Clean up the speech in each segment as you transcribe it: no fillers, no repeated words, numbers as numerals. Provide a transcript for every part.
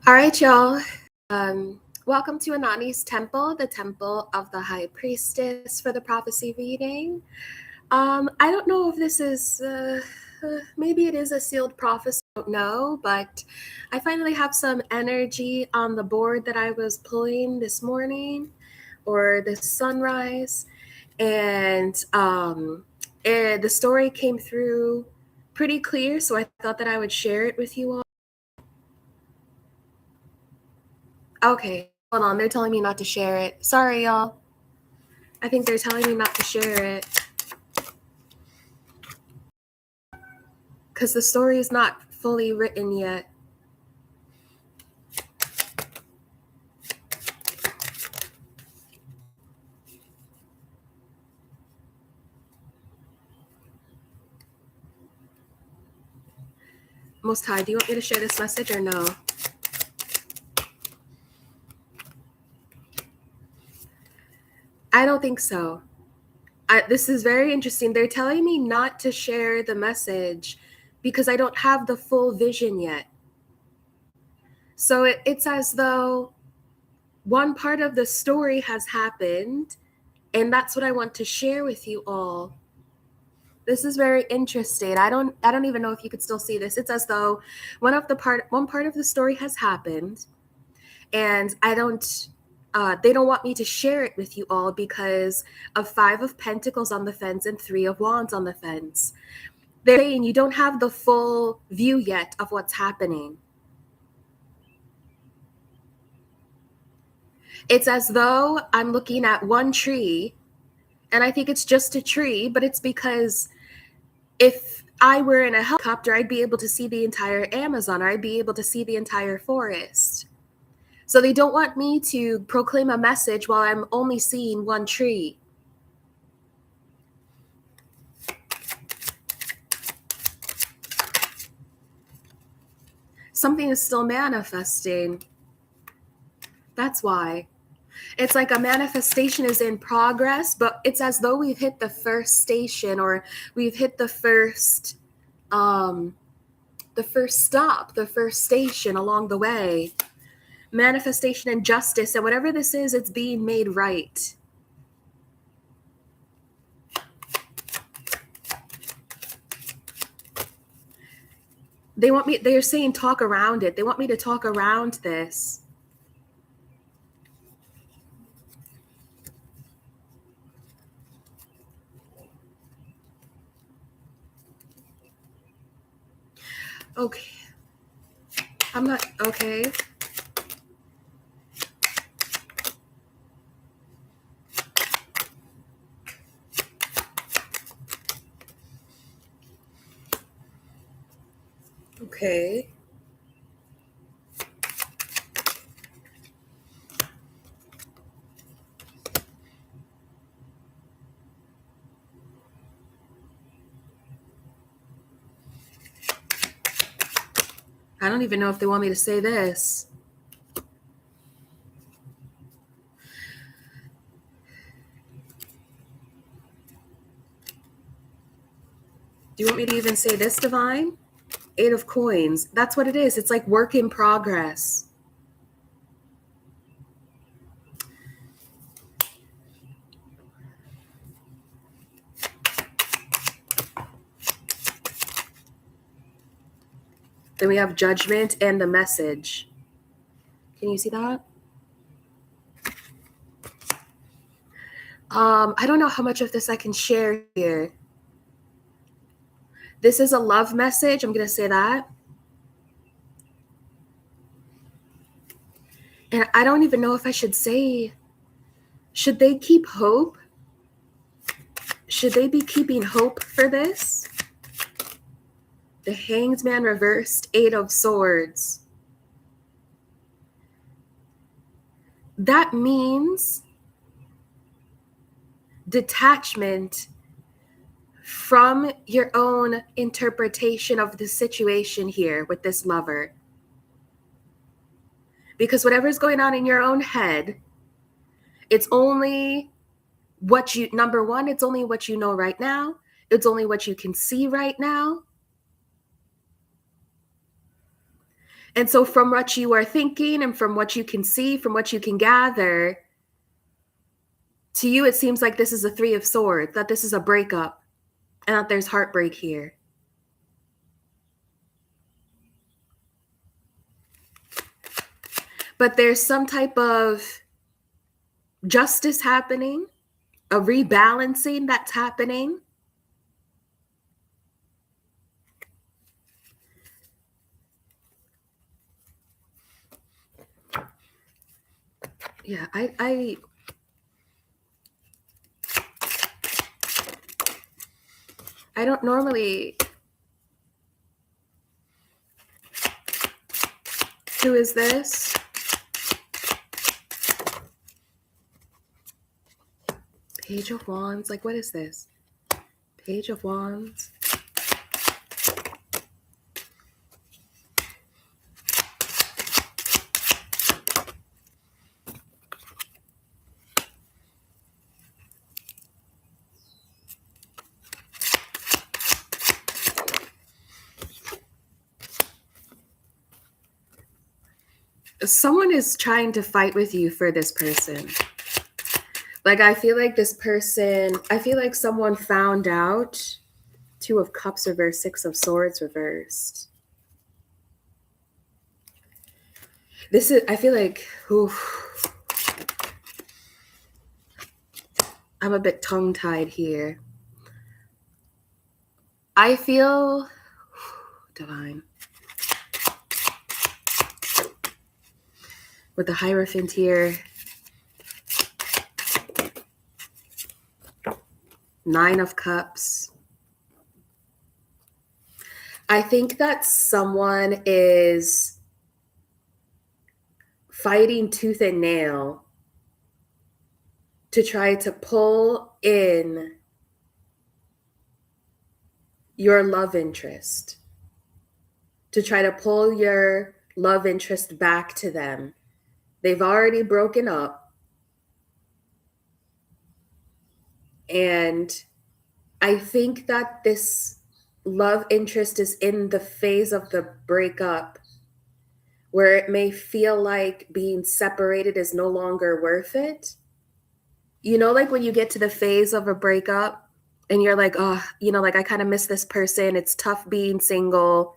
All right, y'all. Welcome to Anonnie's Temple, the Temple of the High Priestess for the prophecy reading. I don't know if this is, maybe it is a sealed prophecy, I don't know, but I finally have some energy on the board that I was pulling this morning or this sunrise. And the story came through pretty clear, so I thought that I would share it with you all. Okay, hold on. They're telling me not to share it. Sorry, y'all. I think they're telling me not to share it because the story is not fully written yet. Most High, do you want me to share this message or no? I don't think so. This is very interesting. They're telling me not to share the message because I don't have the full vision yet. So it's as though one part of the story has happened, and that's what I want to share with you all. This is very interesting. I don't even know if you could still see this. It's as though one part of the story has happened, and they don't want me to share it with you all because of 5 of Pentacles on the fence and 3 of Wands on the fence. They're saying you don't have the full view yet of what's happening. It's as though I'm looking at one tree, and I think it's just a tree, but it's because if I were in a helicopter, I'd be able to see the entire Amazon, or I'd be able to see the entire forest. So they don't want me to proclaim a message while I'm only seeing one tree. Something is still manifesting. That's why. It's like a manifestation is in progress, but it's as though we've hit the first station, or we've hit the first stop, the first station along the way. Manifestation and justice, and whatever this is, it's being made right. They're saying talk around it. They want me to talk around this. Okay. I'm not, okay. Okay. I don't even know if they want me to say this. Do you want me to even say this, Divine? 8 of Coins. That's what it is. It's like work in progress. Then we have Judgment and the Message. Can you see that? I don't know how much of this I can share here. This is a love message. I'm going to say that. And I don't even know if I should say, should they keep hope? Should they be keeping hope for this? The Hanged Man reversed, 8 of Swords. That means detachment from your own interpretation of the situation here with this lover. Because whatever's going on in your own head, it's only what you, number one, it's only what you know right now. It's only what you can see right now. And so from what you are thinking and from what you can see, from what you can gather, to you, it seems like this is a Three of Swords, that this is a breakup and that there's heartbreak here. But there's some type of justice happening, a rebalancing that's happening. Yeah, I don't normally. Who is this? Page of Wands. Like, what is this? Page of Wands. Someone is trying to fight with you for this person. Like, I feel like this person, I feel like someone found out. Two of Cups reversed, Six of Swords reversed. This is, I feel like, oof, I'm a bit tongue-tied here. I feel, divine. With the Hierophant here. Nine of Cups. I think that someone is fighting tooth and nail to try to pull in your love interest, to try to pull your love interest back to them. They've already broken up. And I think that this love interest is in the phase of the breakup where it may feel like being separated is no longer worth it. You know, like when you get to the phase of a breakup and you're like, oh, you know, like I kind of miss this person. It's tough being single.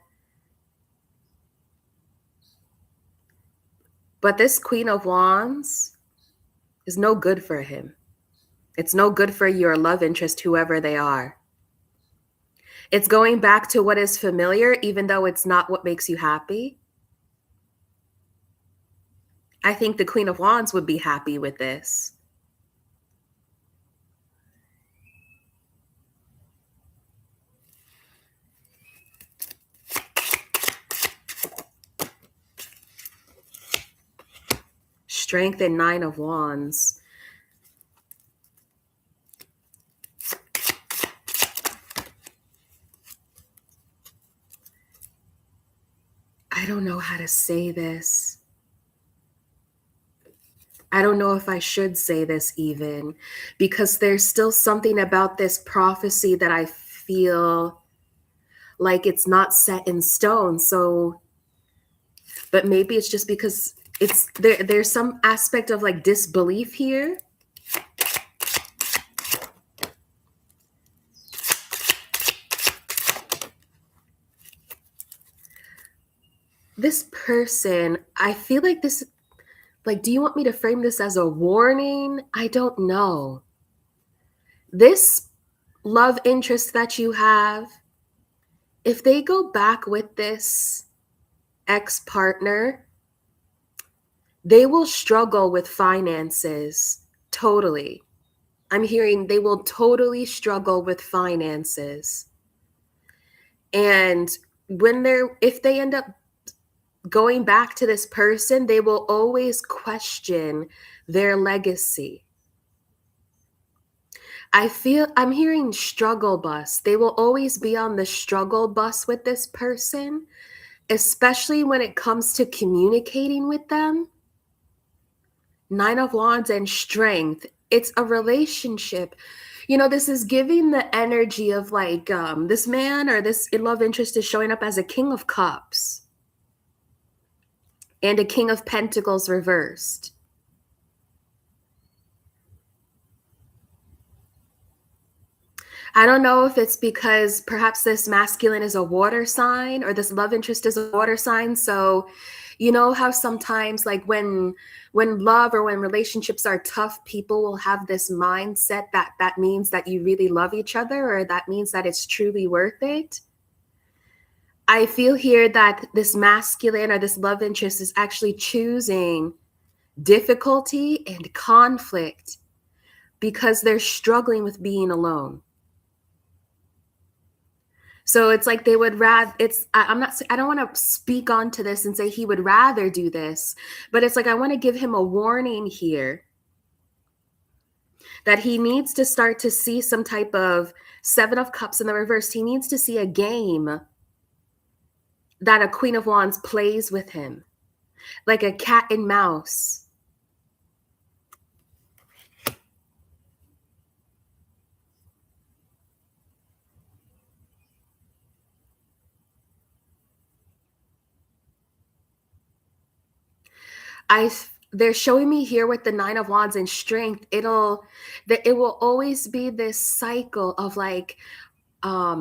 But this Queen of Wands is no good for him. It's no good for your love interest, whoever they are. It's going back to what is familiar, even though it's not what makes you happy. I think the Queen of Wands would be happy with this. Strength and Nine of Wands. I don't know how to say this. I don't know if I should say this even, because there's still something about this prophecy that I feel like it's not set in stone. So, but maybe it's just because it's there's some aspect of like disbelief here. This person, I feel like this, like, do you want me to frame this as a warning? I don't know. This love interest that you have, if they go back with this ex-partner, they will struggle with finances. Totally. I'm hearing they will totally struggle with finances. And if they end up going back to this person, they will always question their legacy. I'm hearing struggle bus. They will always be on the struggle bus with this person, especially when it comes to communicating with them. Nine of Wands and Strength. It's a relationship. You know, this is giving the energy of like this man or this love interest is showing up as a King of Cups. and a King of Pentacles reversed. I don't know if it's because perhaps this masculine is a water sign or this love interest is a water sign. So, you know how sometimes like when love or when relationships are tough, people will have this mindset that that means that you really love each other or that means that it's truly worth it. I feel here that this masculine or this love interest is actually choosing difficulty and conflict because they're struggling with being alone. So it's like they would rather, I'm not, I don't want to speak onto this and say he would rather do this, but it's like I want to give him a warning here that he needs to start to see some type of Seven of Cups in the reverse. He needs to see a game that a Queen of Wands plays with him, like a cat and mouse. They're showing me here with the Nine of Wands and strength, it will always be this cycle of like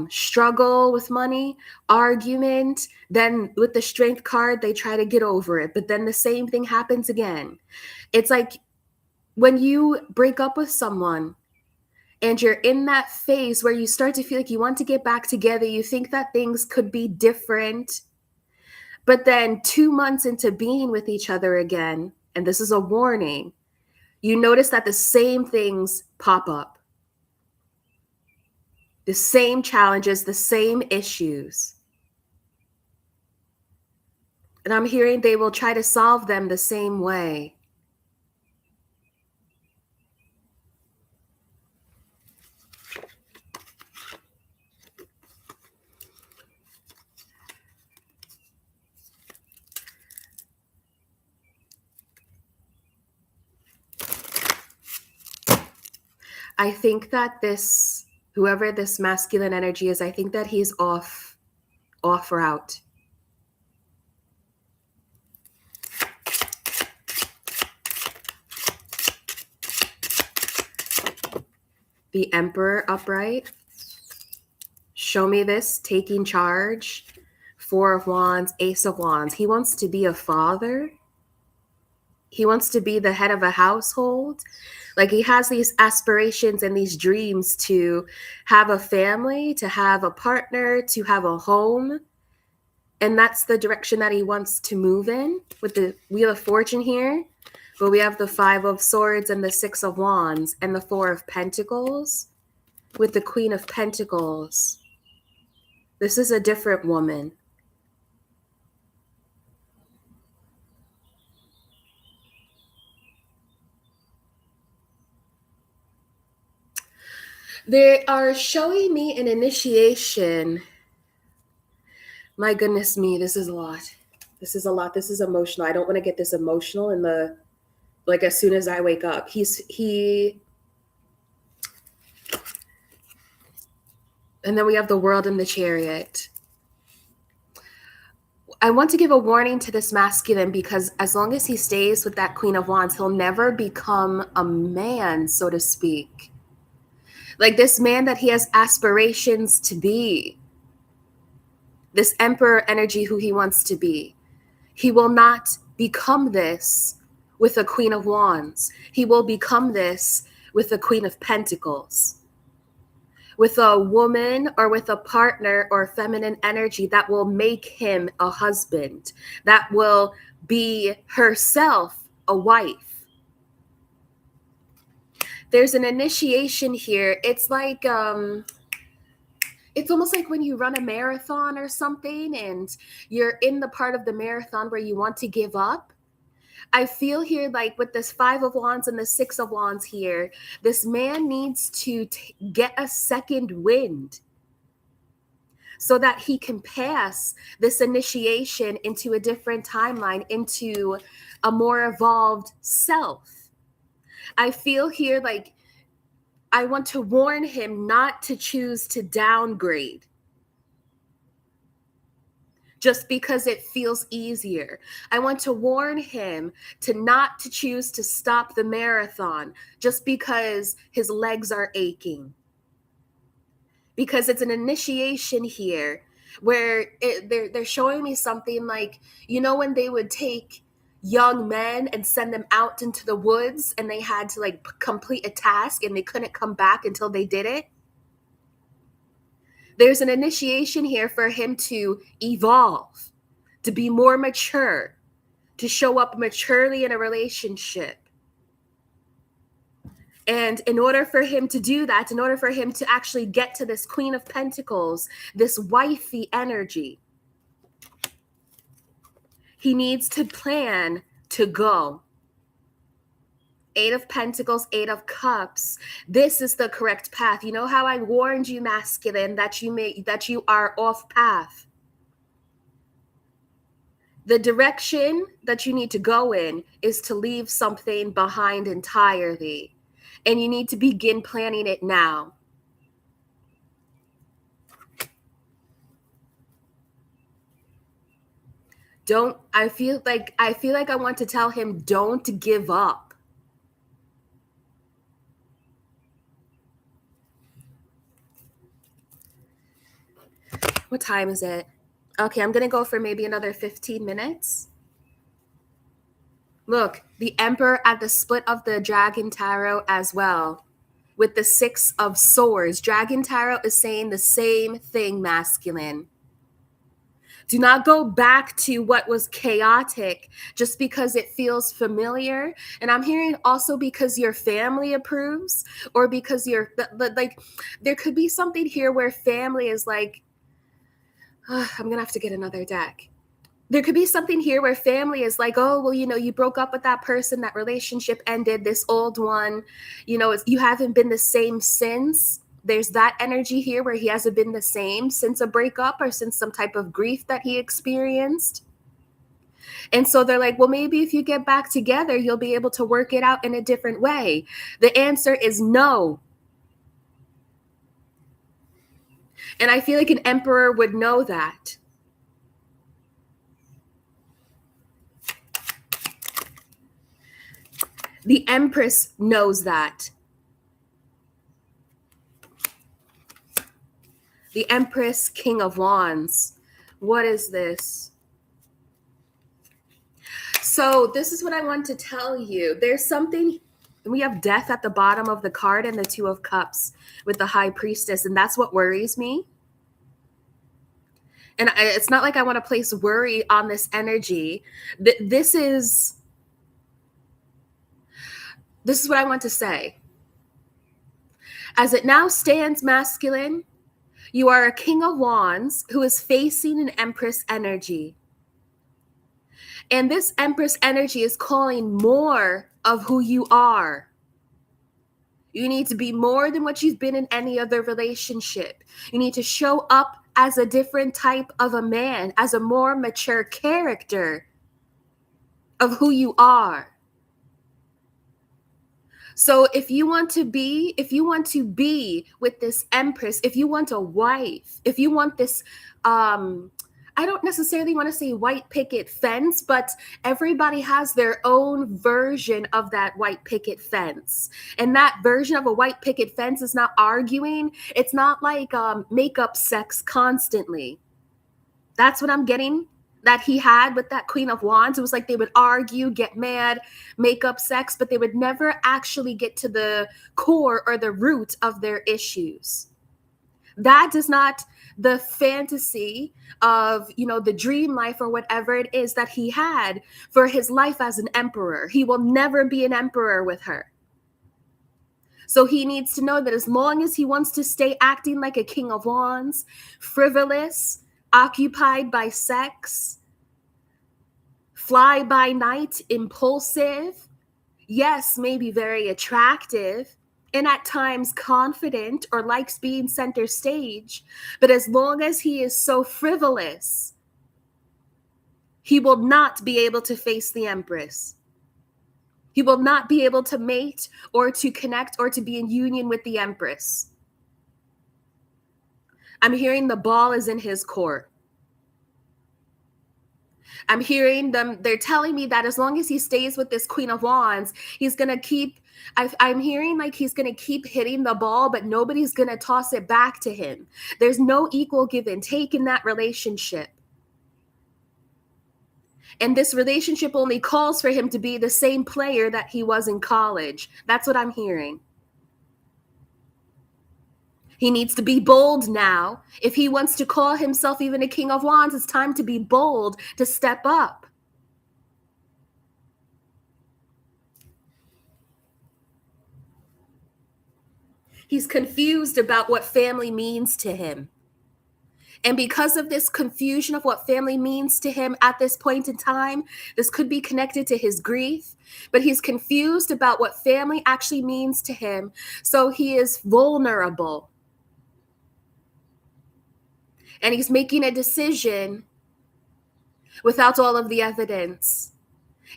struggle with money, argument, then with the strength card they try to get over it, but then the same thing happens again. It's like when you break up with someone and you're in that phase where you start to feel like you want to get back together, you think that things could be different, but then 2 months into being with each other again, and this is a warning, you notice that the same things pop up. The same challenges, the same issues. And I'm hearing they will try to solve them the same way. I think that whoever this masculine energy is, I think that he's off route. The Emperor upright. Show me this, taking charge. Four of Wands, Ace of Wands. He wants to be a father. He wants to be the head of a household. Like he has these aspirations and these dreams to have a family, to have a partner, to have a home. And that's the direction that he wants to move in with the Wheel of Fortune here. But we have the Five of Swords and the Six of Wands and the Four of Pentacles with the Queen of Pentacles. This is a different woman. They are showing me an initiation. My goodness me, this is a lot. This is a lot. This is emotional. I don't want to get this emotional in the, like as soon as I wake up. And then we have the World and the Chariot. I want to give a warning to this masculine because as long as he stays with that Queen of Wands, he'll never become a man, so to speak. Like this man that he has aspirations to be. This Emperor energy who he wants to be. He will not become this with a Queen of Wands. He will become this with a Queen of Pentacles. With a woman or with a partner or feminine energy that will make him a husband, that will be herself a wife. There's an initiation here. It's like, it's almost like when you run a marathon or something and you're in the part of the marathon where you want to give up. I feel here like with this Five of Wands and the Six of Wands here, this man needs to get a second wind so that he can pass this initiation into a different timeline, into a more evolved self. I feel here like I want to warn him not to choose to downgrade, just because it feels easier. I want to warn him not to choose to stop the marathon just because his legs are aching. Because it's an initiation here where they're showing me something like, when they would take young men and send them out into the woods and they had to like complete a task and they couldn't come back until they did it. There's an initiation here for him to evolve, to be more mature, to show up maturely in a relationship. And in order for him to do that, in order for him to actually get to this Queen of Pentacles, this wifey energy, he needs to plan to go. 8 of Pentacles, 8 of Cups. This is the correct path. You know how I warned you, masculine, that you are off path. The direction that you need to go in is to leave something behind entirely. And you need to begin planning it now. I feel like I want to tell him, don't give up. What time is it? Okay, I'm going to go for maybe another 15 minutes. Look, the Emperor at the split of the Dragon Tarot as well, with the 6 of Swords. Dragon Tarot is saying the same thing, masculine. Do not go back to what was chaotic just because it feels familiar. And I'm hearing also because your family approves, or because there could be something here where family is like, I'm going to have to get another deck. There could be something here where family is like, oh, well, you broke up with that person, that relationship ended, this old one, you haven't been the same since. There's that energy here where he hasn't been the same since a breakup or since some type of grief that he experienced. And so they're like, well, maybe if you get back together, you'll be able to work it out in a different way. The answer is no. And I feel like an Emperor would know that. The Empress knows that. The Empress, King of Wands. What is this? So this is what I want to tell you. There's something, we have Death at the bottom of the card and the 2 of Cups with the High Priestess, and that's what worries me. And it's not like I want to place worry on this energy. This is what I want to say. As it now stands, masculine, you are a King of Wands who is facing an Empress energy. And this Empress energy is calling more of who you are. You need to be more than what you've been in any other relationship. You need to show up as a different type of a man, as a more mature character of who you are. So if you want to be with this Empress, if you want a wife, if you want this, I don't necessarily want to say white picket fence, but everybody has their own version of that white picket fence. And that version of a white picket fence is not arguing. It's not like makeup sex constantly. That's what I'm getting that he had with that Queen of Wands. It was like they would argue, get mad, make up sex, but they would never actually get to the core or the root of their issues. That is not the fantasy of, the dream life or whatever it is that he had for his life as an emperor. He will never be an emperor with her. So he needs to know that as long as he wants to stay acting like a King of Wands, frivolous, occupied by sex, fly by night, impulsive, yes, maybe very attractive, and at times confident or likes being center stage, but as long as he is so frivolous, he will not be able to face the Empress. He will not be able to mate or to connect or to be in union with the Empress. I'm hearing the ball is in his court. I'm hearing them, they're telling me that as long as he stays with this Queen of Wands, he's going to keep, I'm hearing like he's going to keep hitting the ball, but nobody's going to toss it back to him. There's no equal give and take in that relationship. And this relationship only calls for him to be the same player that he was in college. That's what I'm hearing. He needs to be bold now. If he wants to call himself even a King of Wands, it's time to be bold, to step up. He's confused about what family means to him. And because of this confusion of what family means to him at this point in time, this could be connected to his grief, but he's confused about what family actually means to him. So he is vulnerable. And he's making a decision without all of the evidence.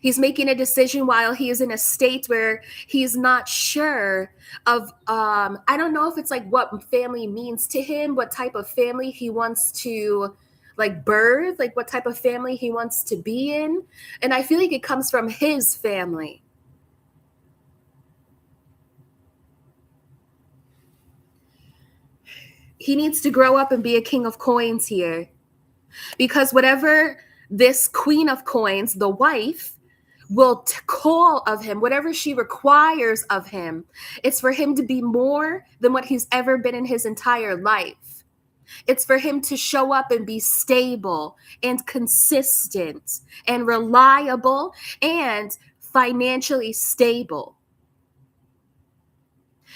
He's making a decision while he is in a state where he's not sure of, I don't know if it's like what family means to him, what type of family he wants to like birth, like what type of family he wants to be in. And I feel like it comes from his family. He needs to grow up and be a king of coins here. Because whatever this queen of coins, the wife, will call of him, whatever she requires of him, it's for him to be more than what he's ever been in his entire life. It's for him to show up and be stable and consistent and reliable and financially stable.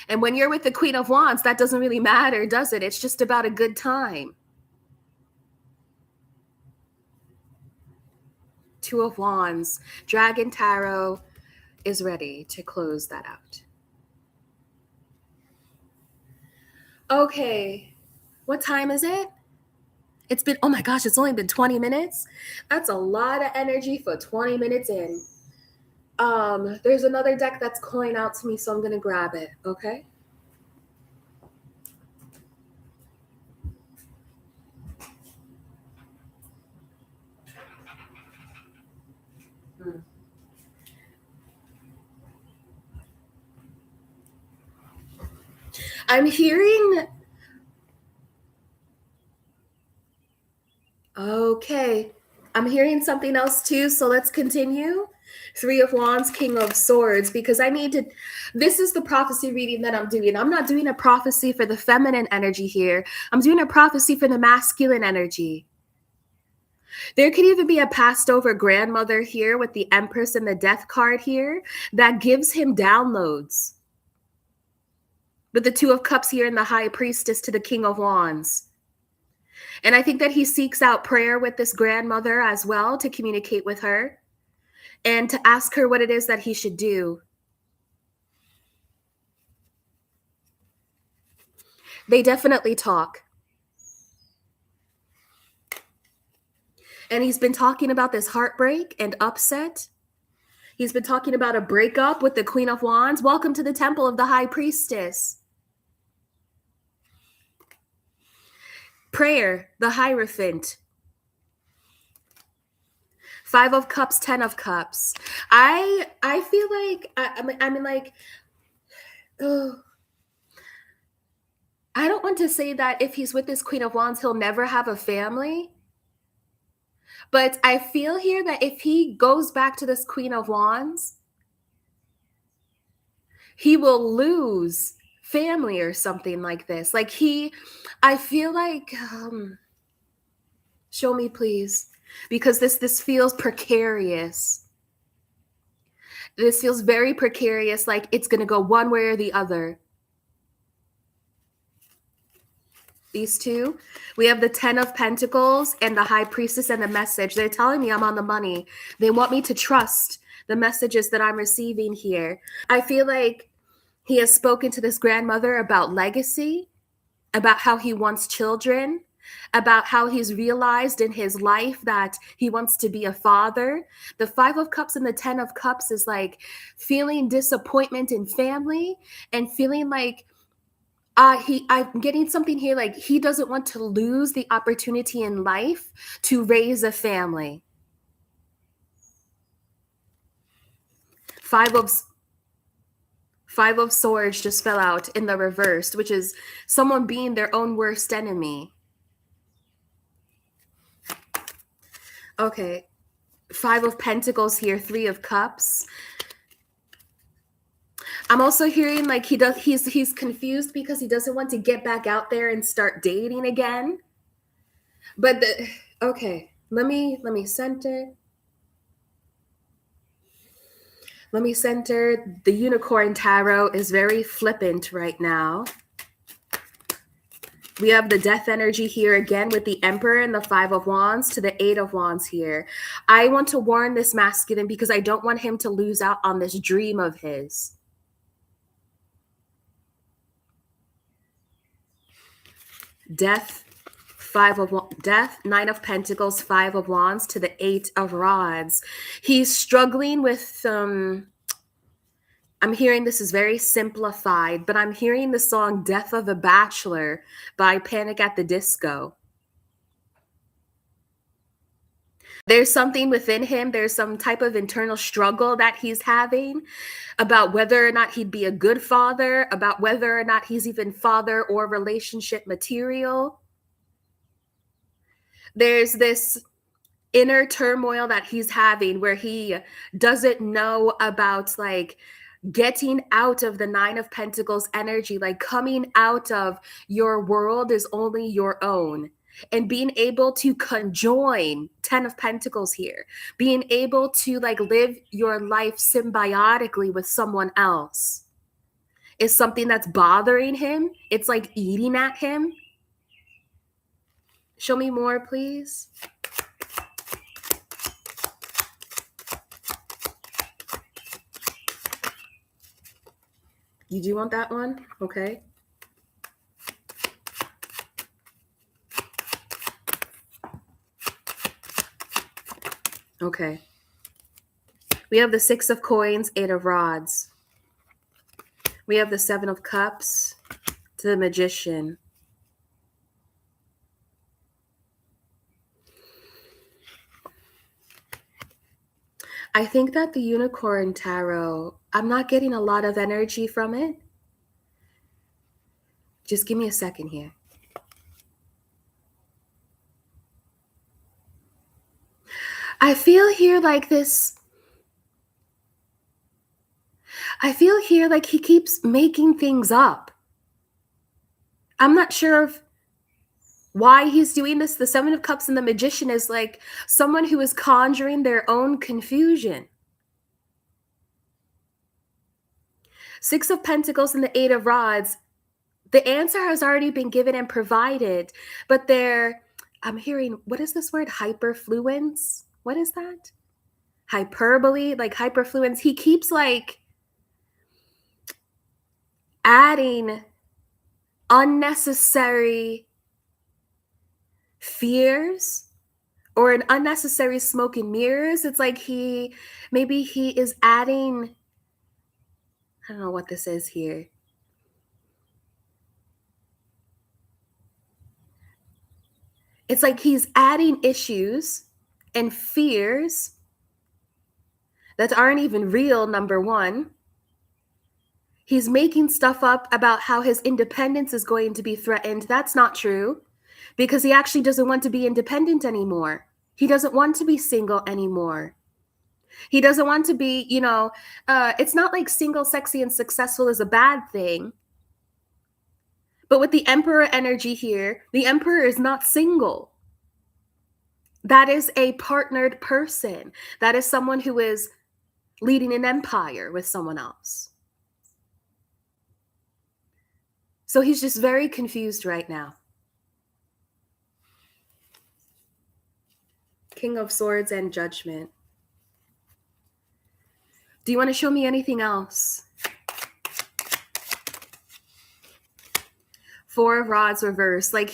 And when you're with the Queen of Wands, that doesn't really matter, does it? It's just about a good time. Two of Wands. Dragon Tarot is ready to close that out. Okay. What time is it? It's been, oh my gosh, it's only been 20 minutes. That's a lot of energy for 20 minutes in. There's another deck that's calling out to me, so I'm going to grab it, okay? I'm hearing, okay, I'm hearing something else too, so let's continue. Three of Wands, King of Swords, because I need to, this is the prophecy reading that I'm doing. I'm not doing a prophecy for the feminine energy here. I'm doing a prophecy for the masculine energy. There could even be a passed over grandmother here with the Empress and the Death card here that gives him downloads. With the Two of Cups here and the High Priestess to the King of Wands. And I think that he seeks out prayer with this grandmother as well to communicate with her and to ask her what it is that he should do. They definitely talk. And he's been talking about this heartbreak and upset. He's been talking about a breakup with the Queen of Wands. Welcome to the Temple of the High Priestess. Prayer, the Hierophant. Five of Cups, 10 of Cups. I feel like, I mean, like, oh, I don't want to say that if he's with this Queen of Wands, he'll never have a family. But I feel here that if he goes back to this Queen of Wands, he will lose family or something like this. Like I feel like, show me please, because this feels precarious. This feels very precarious, like it's going to go one way or the other. These two, we have the 10 of Pentacles and the High Priestess and the message. They're telling me I'm on the money. They want me to trust the messages that I'm receiving here. I feel like he has spoken to this grandmother about legacy, about how he wants children, about how he's realized in his life that he wants to be a father. The 5 of Cups and the 10 of Cups is like feeling disappointment in family and feeling like I'm getting something here, like he doesn't want to lose the opportunity in life to raise a family. Five of Five of Swords just fell out in the reversed, which is someone being their own worst enemy. Okay. Five of Pentacles here, Three of Cups. I'm also hearing like he's confused because he doesn't want to get back out there and start dating again. But okay, let me center. Let me center. The Unicorn Tarot is very flippant right now. We have the death energy here again with the Emperor and the Five of Wands to the Eight of Wands here. I want to warn this masculine because I don't want him to lose out on this dream of his. Death, Nine of Pentacles, Five of Wands to the Eight of Rods. He's struggling with I'm hearing this is very simplified, but I'm hearing the song Death of a Bachelor by Panic at the Disco. There's something within him. There's some type of internal struggle that he's having about whether or not he'd be a good father, about whether or not he's even father or relationship material. There's this inner turmoil that he's having where he doesn't know about like getting out of the Nine of Pentacles energy, like coming out of your world is only your own. And being able to conjoin Ten of Pentacles here, being able to like live your life symbiotically with someone else is something that's bothering him. It's like eating at him. Show me more, please. You do want that one? Okay. Okay. We have the Six of Coins, Eight of Rods. We have the Seven of Cups to the Magician. I think that the Unicorn Tarot, I'm not getting a lot of energy from it. Just give me a second here. I feel here like this. I feel here like he keeps making things up. I'm not sure of why he's doing this. The Seven of Cups and the Magician is like someone who is conjuring their own confusion. Six of Pentacles and the Eight of Rods. The answer has already been given and provided, but I'm hearing, what is this word? Hyperfluence? What is that? Hyperbole, like hyperfluence. He keeps like adding unnecessary fears or an unnecessary smoke and mirrors. It's like maybe he is adding, I don't know what this is here. It's like he's adding issues and fears that aren't even real, number one. He's making stuff up about how his independence is going to be threatened. That's not true, because he actually doesn't want to be independent anymore. He doesn't want to be single anymore. He doesn't want to be, it's not like single, sexy, and successful is a bad thing. But with the Emperor energy here, the Emperor is not single. That is a partnered person. That is someone who is leading an empire with someone else. So he's just very confused right now. King of Swords and Judgment. Do you want to show me anything else? Four of Rods reversed. Like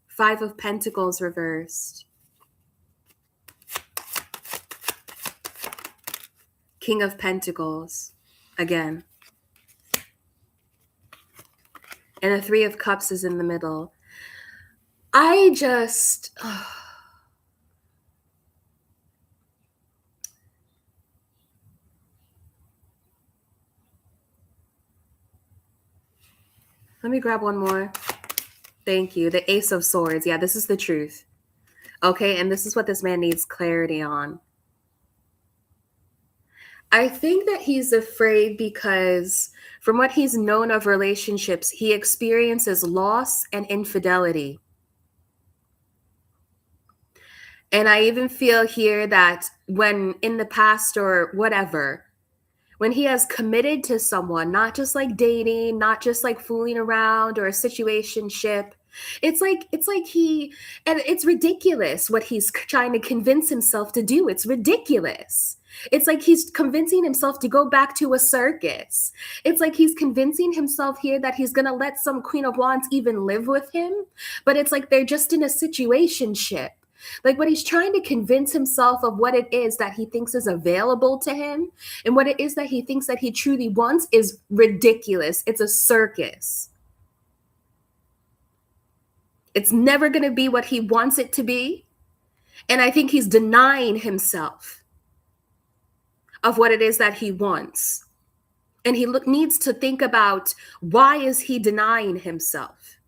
Five of Pentacles reversed. King of Pentacles again. And the Three of Cups is in the middle. I just... Let me grab one more. Thank you. The Ace of Swords. Yeah, this is the truth. Okay, and this is what this man needs clarity on. I think that he's afraid because from what he's known of relationships, he experiences loss and infidelity. And I even feel here that when in the past or whatever, when he has committed to someone, not just like dating, not just like fooling around or a situationship, it's like he, and it's ridiculous what he's trying to convince himself to do. It's ridiculous. It's like he's convincing himself to go back to a circus. It's like he's convincing himself here that he's gonna let some Queen of Wands even live with him, but it's like they're just in a situationship. Like what he's trying to convince himself of what it is that he thinks is available to him and what it is that he thinks that he truly wants is ridiculous. It's a circus. It's never going to be what he wants it to be. And I think he's denying himself of what it is that he wants. And he needs to think about why is he denying himself?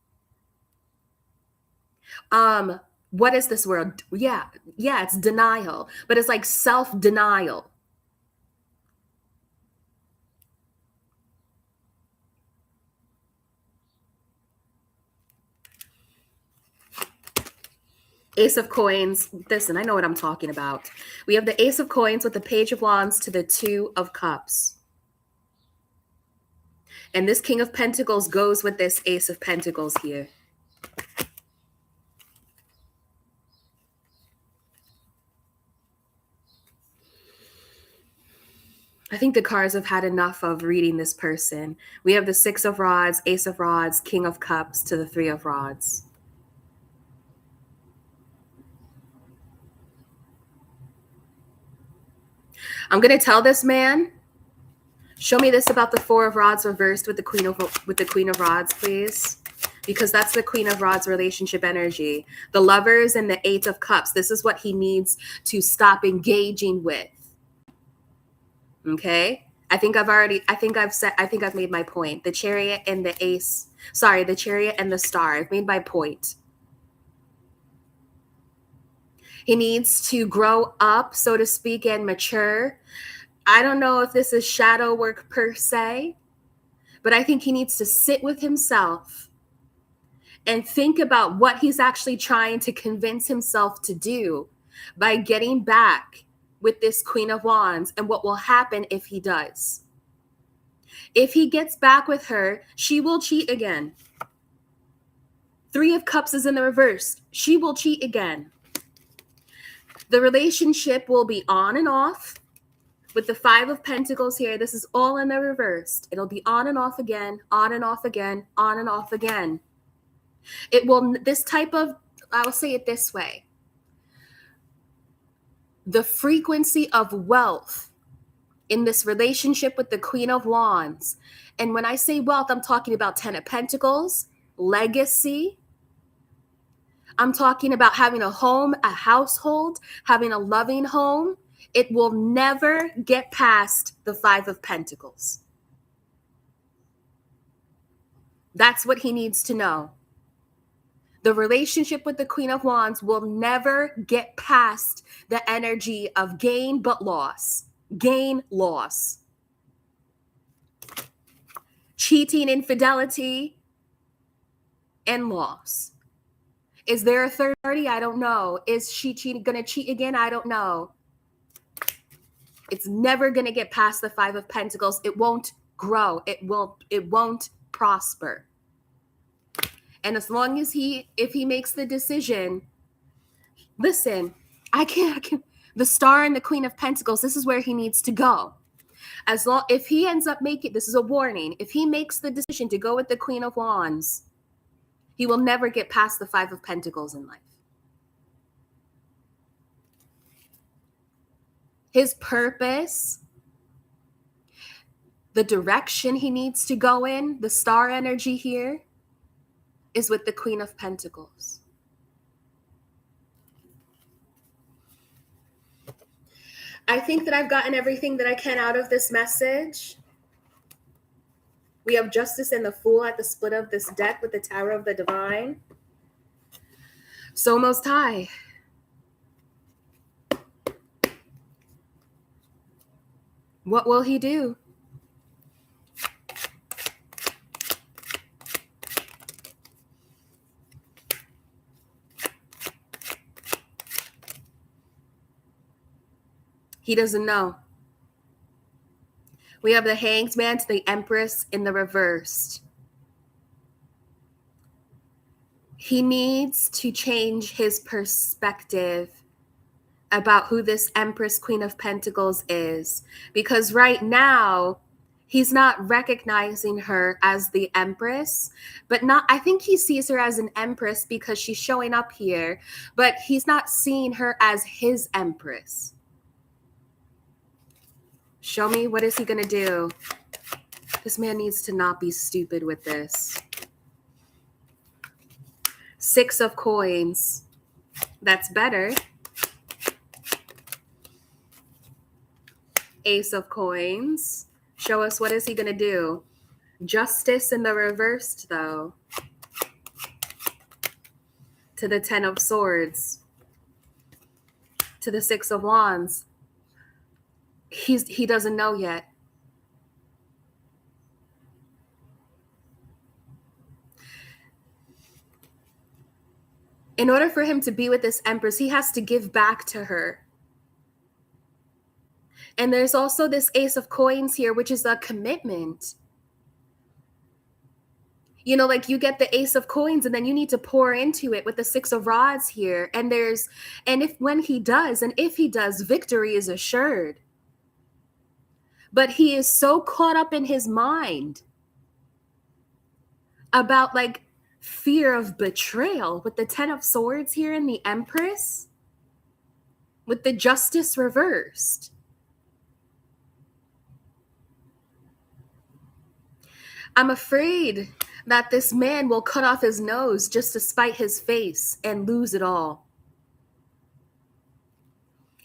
What is this word? Yeah, it's denial, but it's like self-denial. Ace of Coins. Listen, I know what I'm talking about. We have the Ace of Coins with the Page of Wands to the Two of Cups. And this King of Pentacles goes with this Ace of Pentacles here. I think the cards have had enough of reading this person. We have the Six of Rods, Ace of Rods, King of Cups to the Three of Rods. I'm going to tell this man, show me this about the Four of Rods reversed with the Queen of Rods, please. Because that's the Queen of Rods relationship energy. The Lovers and the Eight of Cups. This is what he needs to stop engaging with. Okay? I think I've made my point. The Chariot and the Ace. Sorry, the Chariot and the Star. I've made my point. He needs to grow up, so to speak, and mature. I don't know if this is shadow work per se, but I think he needs to sit with himself and think about what he's actually trying to convince himself to do by getting back with this Queen of Wands and what will happen if he does. If he gets back with her, she will cheat again. Three of Cups is in the reverse. She will cheat again. The relationship will be on and off. With the Five of Pentacles here, this is all in the reversed. It'll be on and off again, on and off again, on and off again. It will, this type of, I will say it this way. The frequency of wealth in this relationship with the Queen of Wands. And when I say wealth, I'm talking about Ten of Pentacles, legacy. I'm talking about having a home, a household, having a loving home. It will never get past the Five of Pentacles. That's what he needs to know. The relationship with the Queen of Wands will never get past the energy of gain but loss. Gain, loss. Cheating, infidelity, and loss. Is there a third party? I don't know. Is she going to cheat again? I don't know. It's never going to get past the Five of Pentacles. It won't grow. It won't prosper. And as long as if he makes the decision, listen, I can't, the Star and the Queen of Pentacles, this is where he needs to go. If he ends up making, this is a warning, if he makes the decision to go with the Queen of Wands, he will never get past the Five of Pentacles in life. His purpose, the direction he needs to go in, the Star energy here, is with the Queen of Pentacles. I think that I've gotten everything that I can out of this message. We have Justice and the Fool at the split of this deck with the Tower of the Divine. So Most High, what will he do? He doesn't know. We have the Hanged Man to the Empress in the reversed. He needs to change his perspective about who this Empress Queen of Pentacles is, because right now he's not recognizing her as the Empress, but not, I think he sees her as an Empress because she's showing up here, but he's not seeing her as his Empress. Show me, what is he going to do? This man needs to not be stupid with this. Six of Coins. That's better. Ace of Coins. Show us, what is he going to do? Justice in the reversed, though. To the Ten of Swords. To the Six of Wands. He doesn't know yet. In order for him to be with this Empress, he has to give back to her. And there's also this Ace of Coins here, which is a commitment. You know, like you get the Ace of Coins and then you need to pour into it with the Six of Rods here. And if he does, victory is assured. But he is so caught up in his mind about like fear of betrayal with the Ten of Swords here and the Empress, with the Justice reversed. I'm afraid that this man will cut off his nose just to spite his face and lose it all.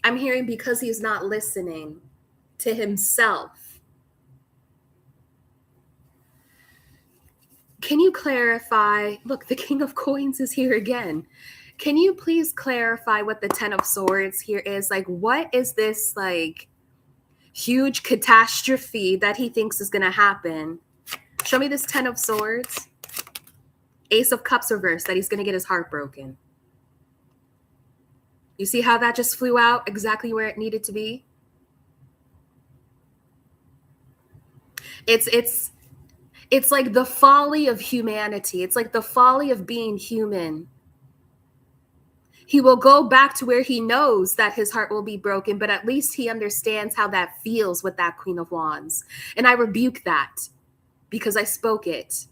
I'm hearing because he's not listening to himself. Can you clarify? Look, the King of Coins is here again. Can you please clarify what the Ten of Swords here is? Like, what is this like huge catastrophe that he thinks is going to happen? Show me this Ten of Swords. Ace of Cups reversed, that he's going to get his heart broken. You see how that just flew out exactly where it needed to be? It's like the folly of humanity. It's like the folly of being human. He will go back to where he knows that his heart will be broken, but at least he understands how that feels with that Queen of Wands. And I rebuke that because I spoke it.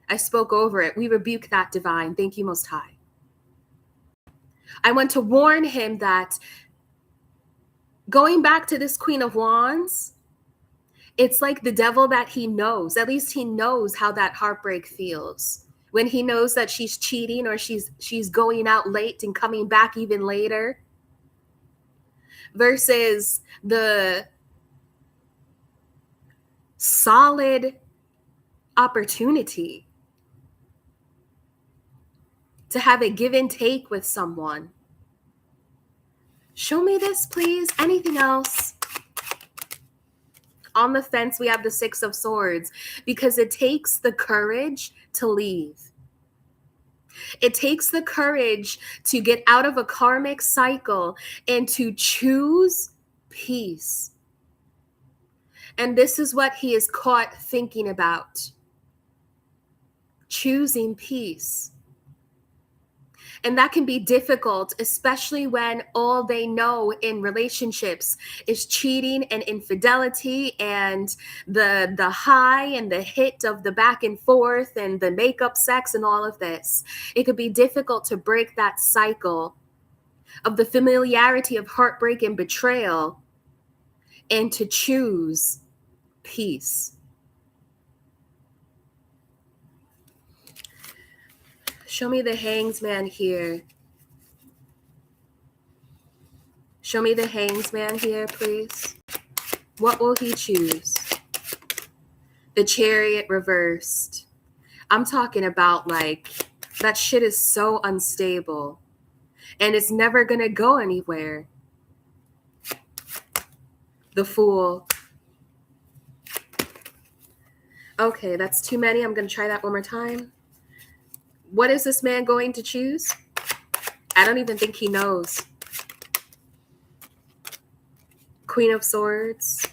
I spoke over it. We rebuke that, Divine. Thank you, Most High. I want to warn him that going back to this Queen of Wands, it's like the devil that he knows. At least he knows how that heartbreak feels. When he knows that she's cheating or she's going out late and coming back even later. Versus the solid opportunity to have a give and take with someone. Show me this, please. Anything else? On the fence, we have the Six of Swords because it takes the courage to leave. It takes the courage to get out of a karmic cycle and to choose peace. And this is what he is caught thinking about. Choosing peace. And that can be difficult, especially when all they know in relationships is cheating and infidelity and the high and the hit of the back and forth and the makeup sex and all of this. It could be difficult to break that cycle of the familiarity of heartbreak and betrayal and to choose peace. Show me the Hanged Man here. Show me the Hanged Man here, please. What will he choose? The Chariot reversed. I'm talking about like that shit is so unstable and it's never going to go anywhere. The Fool. Okay, that's too many. I'm going to try that one more time. What is this man going to choose? I don't even think he knows. Queen of Swords.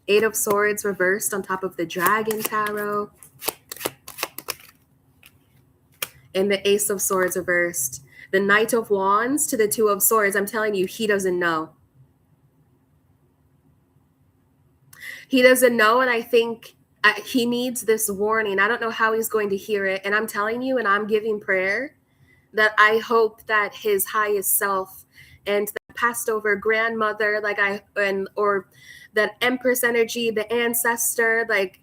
Eight of Swords reversed on top of the Dragon Tarot. And the Ace of Swords reversed. The Knight of Wands to the Two of Swords. I'm telling you, he doesn't know. He doesn't know, and I think he needs this warning. I don't know how he's going to hear it. And I'm telling you, and I'm giving prayer, that I hope that his highest self and the passed over grandmother, or that Empress energy, the ancestor, like,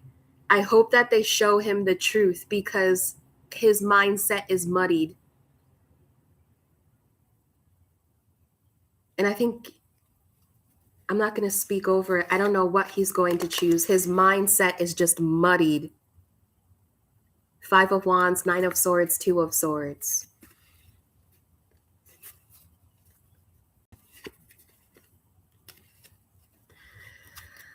I hope that they show him the truth because his mindset is muddied. And I think I'm not going to speak over it. I don't know what he's going to choose. His mindset is just muddied. Five of Wands, Nine of Swords, Two of Swords.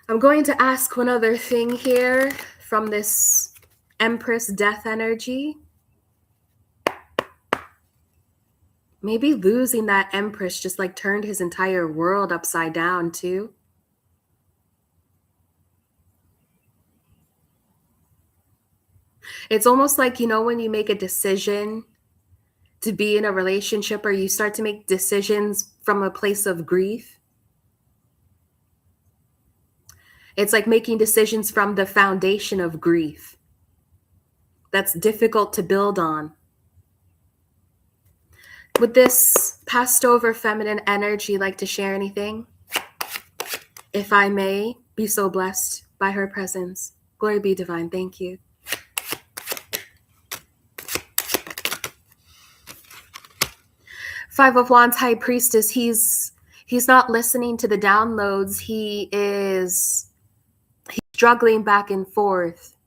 I'm going to ask one other thing here from this Empress death energy. Maybe losing that Empress just like turned his entire world upside down too. It's almost like, you know, when you make a decision to be in a relationship or you start to make decisions from a place of grief. It's like making decisions from the foundation of grief. That's difficult to build on. Would this passed over feminine energy like to share anything? If I may be so blessed by her presence. Glory be divine. Thank you. Five of Wands, High Priestess. He's not listening to the downloads. He's struggling back and forth.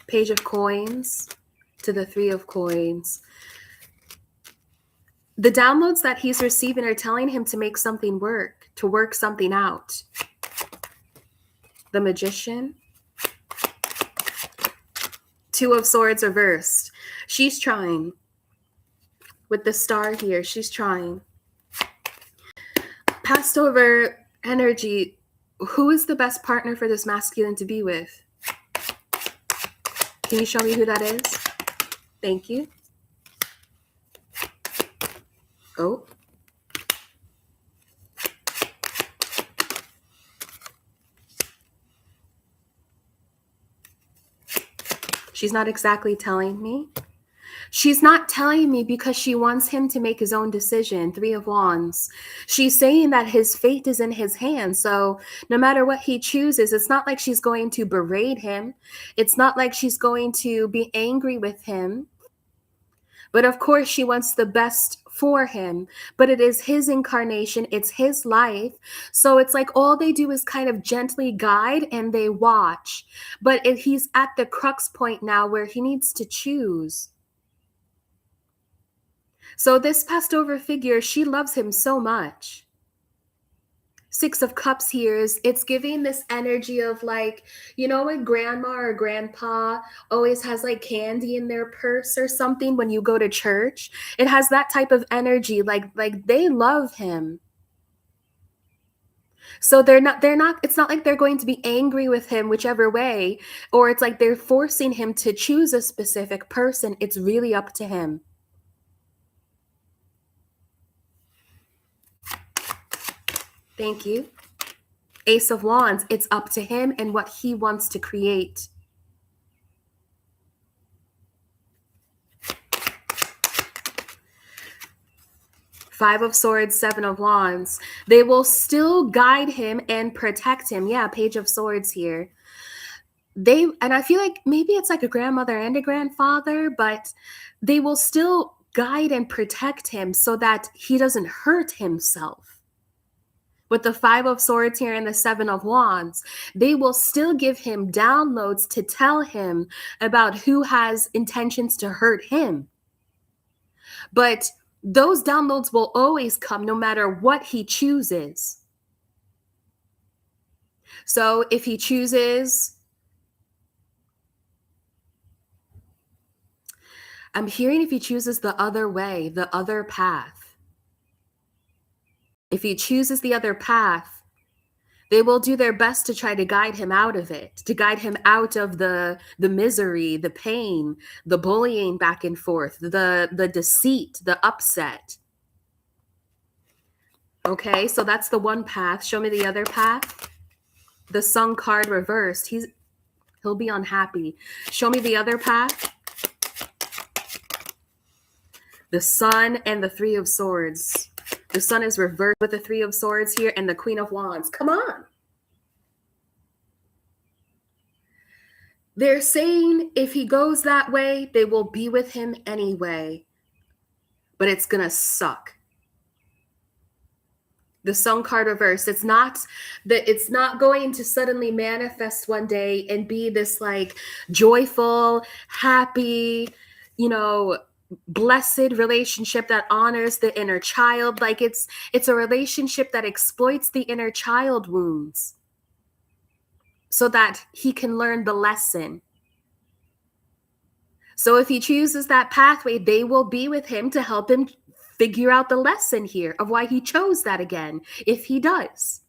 Page of Coins to the Three of Coins. The downloads that he's receiving are telling him to make something work, to work something out. The Magician. Two of Swords reversed. She's trying. With the Star here, she's trying. Passed over energy. Who is the best partner for this masculine to be with? Can you show me who that is? Thank you. Oh. She's not exactly telling me. She's not telling me because she wants him to make his own decision. Three of Wands. She's saying that his fate is in his hands. So no matter what he chooses, it's not like she's going to berate him. It's not like she's going to be angry with him. But of course, she wants the best for him. But it is his incarnation. It's his life. So it's like all they do is kind of gently guide and they watch. But he's at the crux point now where he needs to choose. So this passed over figure, she loves him so much. Six of Cups here it's giving this energy of like, you know, when grandma or grandpa always has like candy in their purse or something when you go to church. It has that type of energy, like they love him. So it's not like they're going to be angry with him whichever way, or it's like they're forcing him to choose a specific person. It's really up to him. Thank you. Ace of Wands, it's up to him and what he wants to create. Five of Swords, Seven of Wands. They will still guide him and protect him. Yeah, Page of Swords here. And I feel like maybe it's like a grandmother and a grandfather, but they will still guide and protect him so that he doesn't hurt himself. With the 5 of Swords here and the 7 of Wands, they will still give him downloads to tell him about who has intentions to hurt him. But those downloads will always come no matter what he chooses. So if he chooses, I'm hearing if he chooses the other way, the other path. If he chooses the other path, they will do their best to try to guide him out of it, to guide him out of the misery, the pain, the bullying back and forth, the deceit, the upset. Okay, so that's the one path. Show me the other path. The Sun card reversed. He'll be unhappy. Show me the other path. The Sun and the 3 of Swords. The Sun is reversed with the 3 of Swords here and the Queen of Wands. Come on. They're saying if he goes that way, they will be with him anyway. But it's going to suck. The Sun card reversed. It's not going to suddenly manifest one day and be this like joyful, happy, blessed relationship that honors the inner child. Like it's a relationship that exploits the inner child wounds so that he can learn the lesson. So if he chooses that pathway, they will be with him to help him figure out the lesson here of why he chose that again, if he does.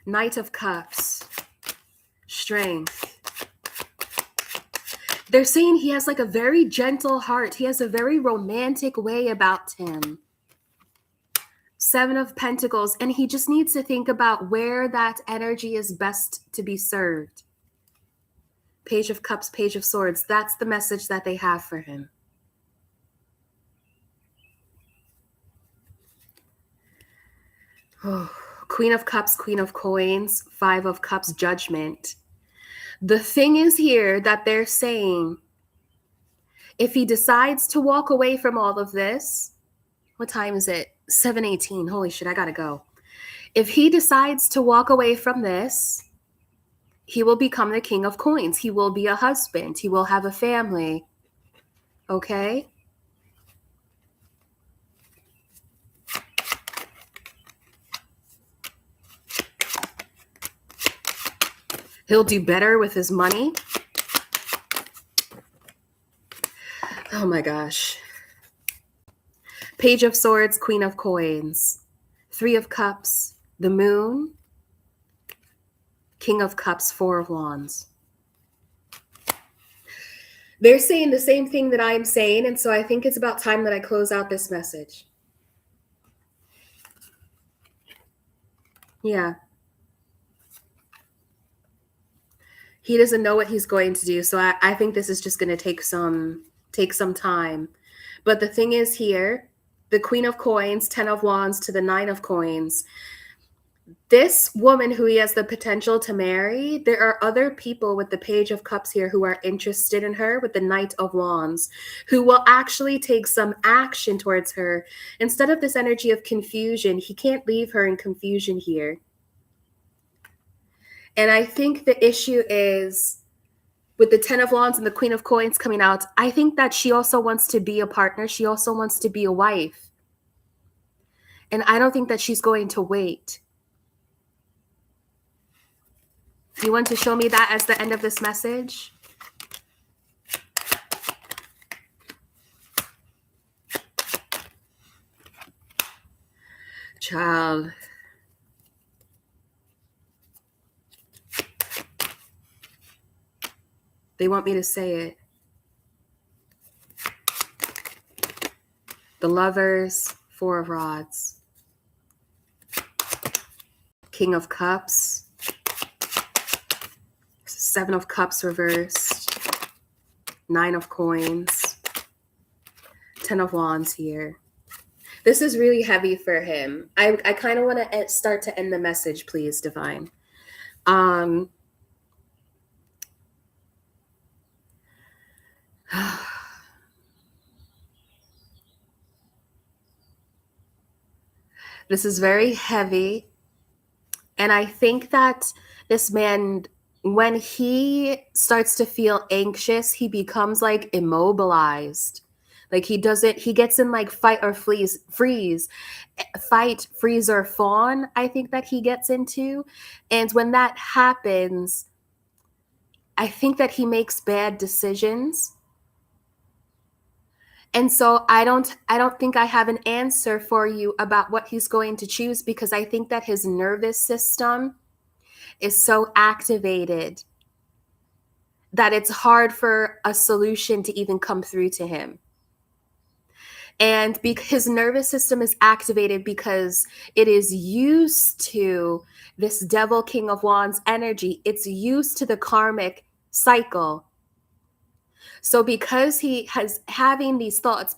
Knight of Cups. Strength. They're saying he has like a very gentle heart. He has a very romantic way about him. 7 of Pentacles. And he just needs to think about where that energy is best to be served. Page of Cups, Page of Swords. That's the message that they have for him. Oh, Queen of Cups, Queen of Coins, 5 of Cups, Judgment. The thing is here that they're saying, if he decides to walk away from all of this, what time is it? 7:18. Holy shit, I gotta go. If he decides to walk away from this, he will become the King of Coins. He will be a husband. He will have a family. Okay? He'll do better with his money. Oh my gosh. Page of Swords, Queen of Coins. 3 of Cups, the Moon. King of Cups, 4 of Wands. They're saying the same thing that I'm saying, and so I think it's about time that I close out this message. Yeah. He doesn't know what he's going to do, so I think this is just going to take some time. But the thing is here, the Queen of Coins, 10 of Wands to the 9 of Coins. This woman who he has the potential to marry, there are other people with the Page of Cups here who are interested in her with the Knight of Wands, who will actually take some action towards her. Instead of this energy of confusion, he can't leave her in confusion here. And I think the issue is with the 10 of Wands and the Queen of Coins coming out, I think that she also wants to be a partner. She also wants to be a wife. And I don't think that she's going to wait. You want to show me that as the end of this message? Child. They want me to say it. The Lovers, 4 of Rods. King of Cups. 7 of Cups reversed. 9 of Coins. 10 of Wands here. This is really heavy for him. I kind of want to start to end the message, please, Divine. This is very heavy. And I think that this man, when he starts to feel anxious, he becomes like immobilized. Like he gets in like fight, freeze, or fawn, I think that he gets into. And when that happens, I think that he makes bad decisions. And so I don't think I have an answer for you about what he's going to choose, because I think that his nervous system is so activated that it's hard for a solution to even come through to him. And his nervous system is activated because it is used to this Devil King of Wands energy. It's used to the karmic cycle. So because he is having these thoughts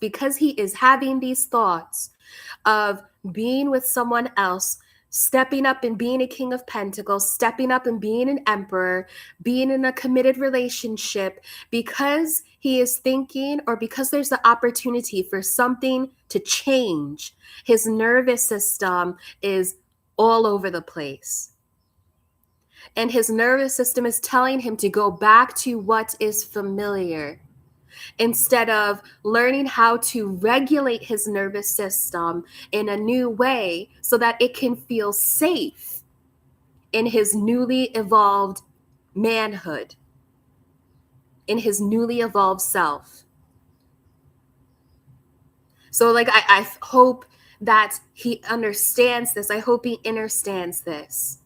of being with someone else, stepping up and being a King of Pentacles, stepping up and being an Emperor, being in a committed relationship, because he is thinking, or because there's the opportunity for something to change, his nervous system is all over the place. And his nervous system is telling him to go back to what is familiar, instead of learning how to regulate his nervous system in a new way so that it can feel safe in his newly evolved manhood, in his newly evolved self. So like I hope that he understands this. I hope he understands this.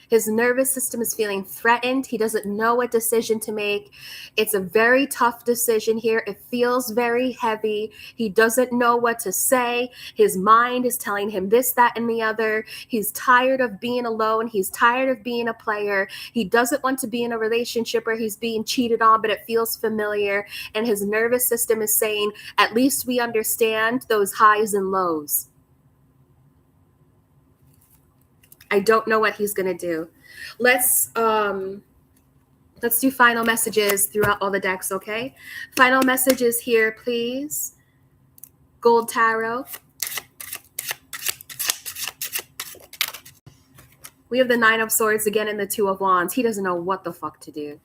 His nervous system is feeling threatened. He doesn't know what decision to make. It's a very tough decision here. It feels very heavy. He doesn't know what to say. His mind is telling him this, that, and the other. He's tired of being alone. He's tired of being a player. He doesn't want to be in a relationship where he's being cheated on, but it feels familiar. And his nervous system is saying, at least we understand those highs and lows. I don't know what he's gonna do. Let's do final messages throughout all the decks, okay? Final messages here, please. Gold Tarot. We have the Nine of Swords again and the Two of Wands. He doesn't know what the fuck to do.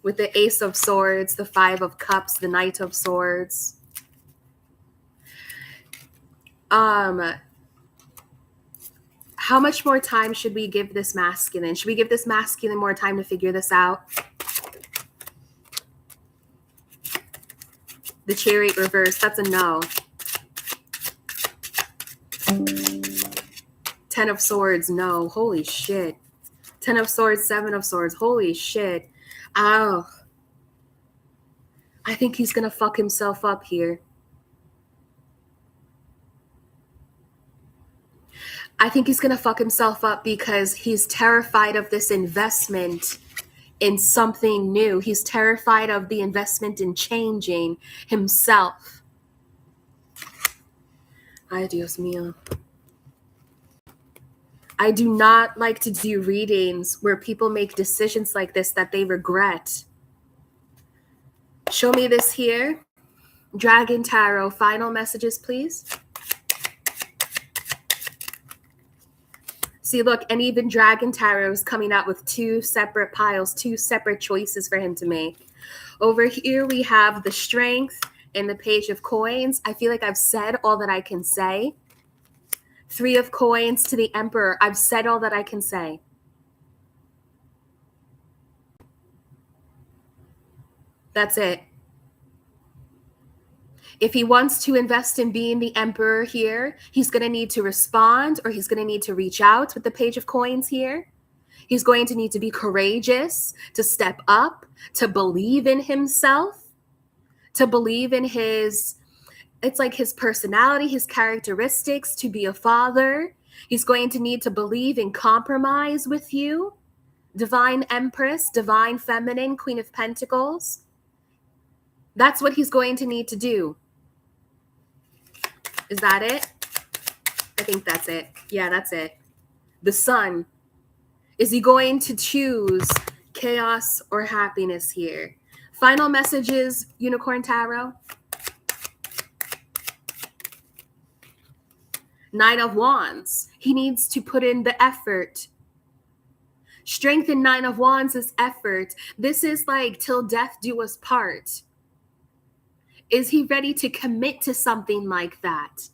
With the Ace of Swords, the Five of Cups, the Knight of Swords. How much more time should we give this masculine? Should we give this masculine more time to figure this out? The Chariot reverse, that's a no. Ten of Swords, no. Holy shit. Ten of Swords, Seven of Swords, holy shit. Oh. I think he's gonna fuck himself up here. I think he's going to fuck himself up because he's terrified of this investment in something new. He's terrified of the investment in changing himself. Ay, Dios mío. I do not like to do readings where people make decisions like this that they regret. Show me this here. Dragon Tarot, final messages, please. See, look, and even Dragon Tarot is coming out with two separate piles, two separate choices for him to make. Over here, we have the Strength and the Page of Coins. I feel like I've said all that I can say. Three of Coins to the Emperor. I've said all that I can say. That's it. If he wants to invest in being the Emperor here, he's going to need to respond, or he's going to need to reach out with the Page of Coins here. He's going to need to be courageous, to step up, to believe in himself, to believe in his personality, his characteristics, to be a father. He's going to need to believe in compromise with you. Divine Empress, Divine Feminine, Queen of Pentacles. That's what he's going to need to do. Is that it? I think that's it. Yeah, that's it. The Sun. Is he going to choose chaos or happiness here? Final messages, Unicorn Tarot. Nine of Wands. He needs to put in the effort. Strength in Nine of Wands is effort. This is like till death do us part. Is he ready to commit to something like that?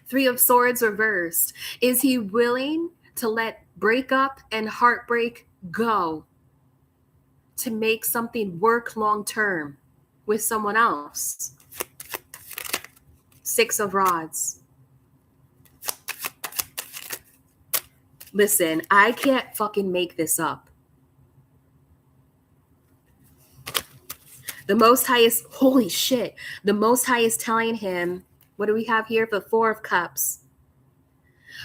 Three of Swords reversed. Is he willing to let breakup and heartbreak go to make something work long term with someone else? Six of Rods. Listen, I can't fucking make this up. The Most High is, holy shit, the Most High is telling him, what do we have here? The Four of Cups.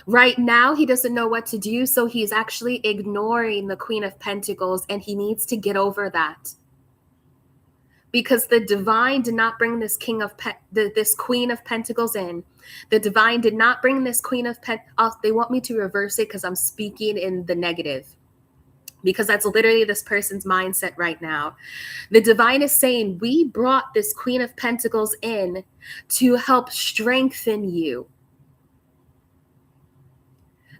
Right now, he doesn't know what to do, so he's actually ignoring the Queen of Pentacles, and he needs to get over that. Because the divine did not bring this this Queen of Pentacles in. The divine did not bring this Queen of Pentacles. They want me to reverse it because I'm speaking in the negative. Because that's literally this person's mindset right now. The divine is saying, we brought this Queen of Pentacles in to help strengthen you.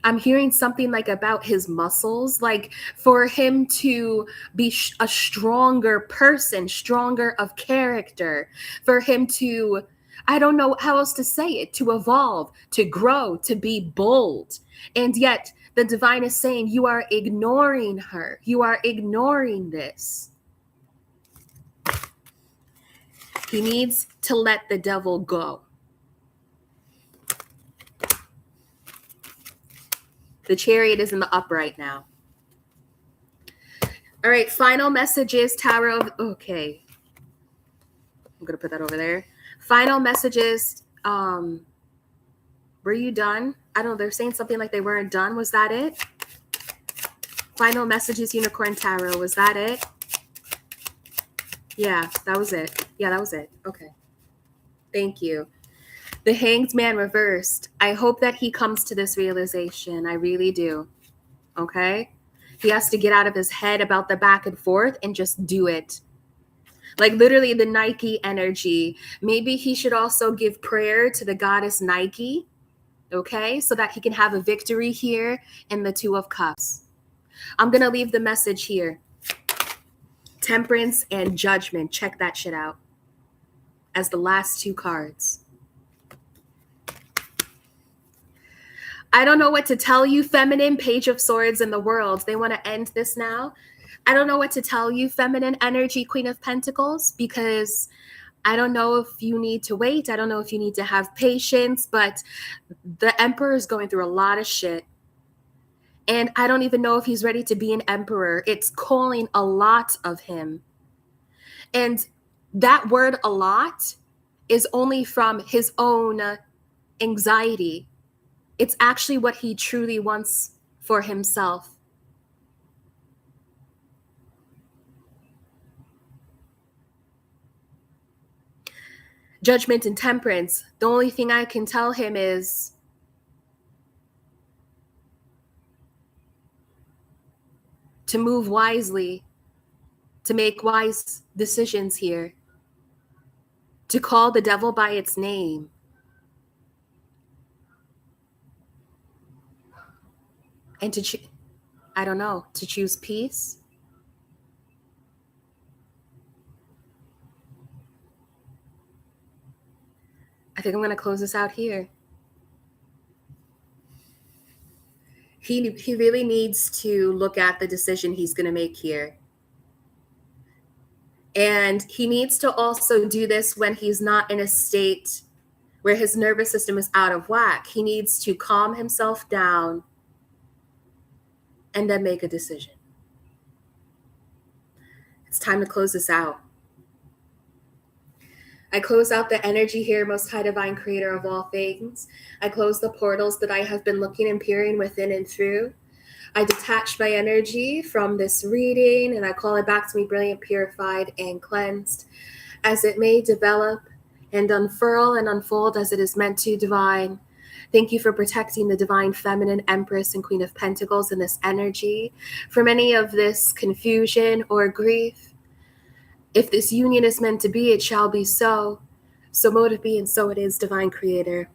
I'm hearing something like about his muscles, like for him to be a stronger person, stronger of character, for him to, I don't know how else to say it, to evolve, to grow, to be bold. And yet the divine is saying, you are ignoring her. You are ignoring this. He needs to let the devil go. The Chariot is in the upright now. All right, final messages, Tarot. Okay. I'm going to put that over there. Final messages. Were you done? I don't know. They're saying something like they weren't done. Was that it? Final messages, Unicorn Tarot. Was that it? Yeah, that was it. Yeah, that was it. Okay. Thank you. The Hanged Man reversed. I hope that he comes to this realization. I really do. Okay? He has to get out of his head about the back and forth and just do it. Like literally the Nike energy. Maybe he should also give prayer to the goddess Nike. Okay? So that he can have a victory here in the Two of Cups. I'm going to leave the message here. Temperance and Judgment. Check that shit out. As the last two cards. I don't know what to tell you, feminine Page of Swords in the world. They want to end this now. I don't know what to tell you, feminine energy, Queen of Pentacles, because I don't know if you need to wait. I don't know if you need to have patience, but the Emperor is going through a lot of shit. And I don't even know if he's ready to be an emperor. It's calling a lot of him. And that word a lot is only from his own anxiety. It's actually what he truly wants for himself. Judgment and Temperance. The only thing I can tell him is to move wisely, to make wise decisions here, to call the devil by its name. And to choose peace. I think I'm going to close this out here. He really needs to look at the decision he's going to make here. And he needs to also do this when he's not in a state where his nervous system is out of whack. He needs to calm himself down and then make a decision. It's time to close this out. I close out the energy here, Most High Divine Creator of all things. I close the portals that I have been looking and peering within and through. I detach my energy from this reading and I call it back to me brilliant, purified, and cleansed as it may develop and unfurl and unfold as it is meant to, divine. Thank you for protecting the divine feminine empress and queen of pentacles in this energy from any of this confusion or grief. If this union is meant to be, it shall be so. So mote it be, and so it is, divine creator.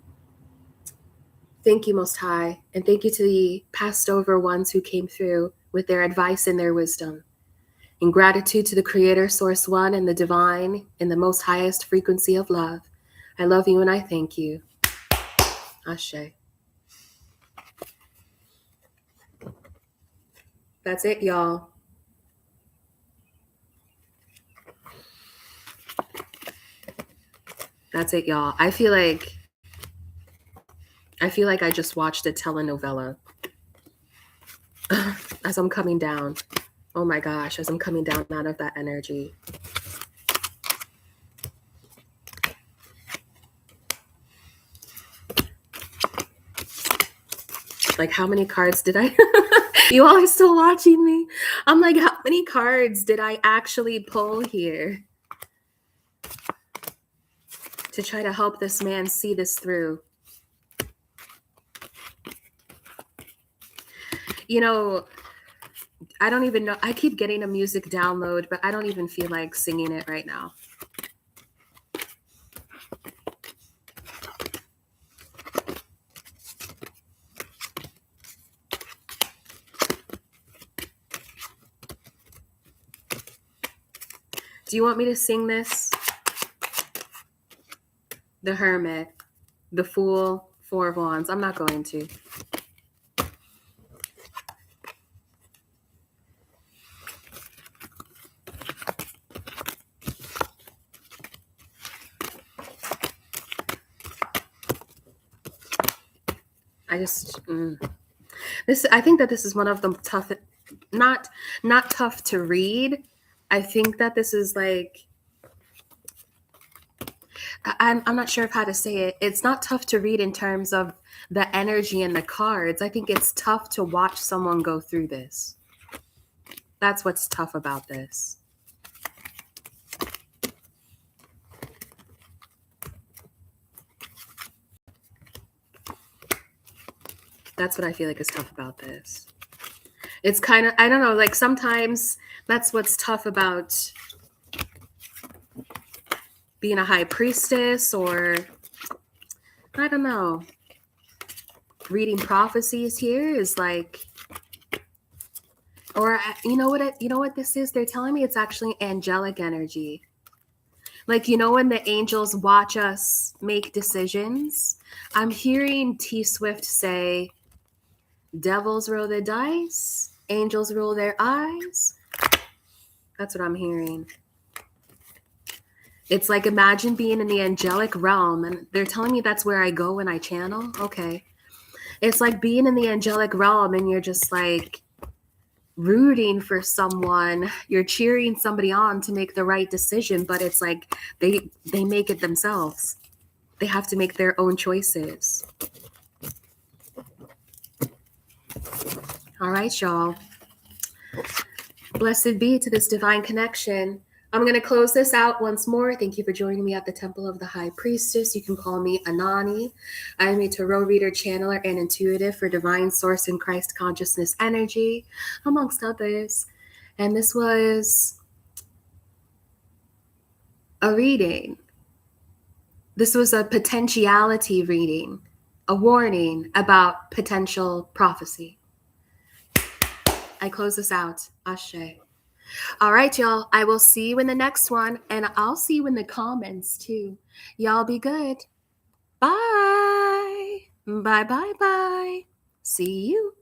Thank you, Most High, and thank you to the passed over ones who came through with their advice and their wisdom. In gratitude to the Creator, Source One, and the divine in the most highest frequency of love, I love you and I thank you. Ashe. That's it, y'all. That's it, y'all. I feel like I just watched a telenovela as I'm coming down. Oh my gosh, as I'm coming down out of that energy. Like, how many cards did I... You all are still watching me? I'm like, how many cards did I actually pull here to try to help this man see this through? You know, I don't even know. I keep getting a music download, but I don't even feel like singing it right now. Do you want me to sing this? The Hermit, the Fool, Four of Wands. I'm not going to. I think that this is one of the tough, not tough to read. I think that this is like, I'm not sure of how to say it. It's not tough to read in terms of the energy and the cards. I think it's tough to watch someone go through this. That's what's tough about this. That's what I feel like is tough about this. It's kind of, I don't know, like sometimes that's what's tough about being a high priestess, or I don't know, reading prophecies here is like, or you know what this is? They're telling me it's actually angelic energy. Like, you know, when the angels watch us make decisions, I'm hearing T Swift say, devils roll their dice, angels roll their eyes. That's what I'm hearing. It's like, imagine being in the angelic realm, and they're telling me that's where I go when I channel. Okay. It's like being in the angelic realm and you're just like rooting for someone, you're cheering somebody on to make the right decision, but it's like they make it themselves. They have to make their own choices. All right, y'all. Blessed be to this divine connection. I'm going to close this out once more. Thank you for joining me at the Temple of the High Priestess. You can call me Anonnie. I am a tarot reader, channeler, and intuitive for divine source and Christ consciousness energy, amongst others. And this was a reading. This was a potentiality reading, a warning about potential prophecy. I close this out. Ashe. All right, y'all. I will see you in the next one, and I'll see you in the comments too. Y'all be good. Bye. Bye, bye, bye. See you.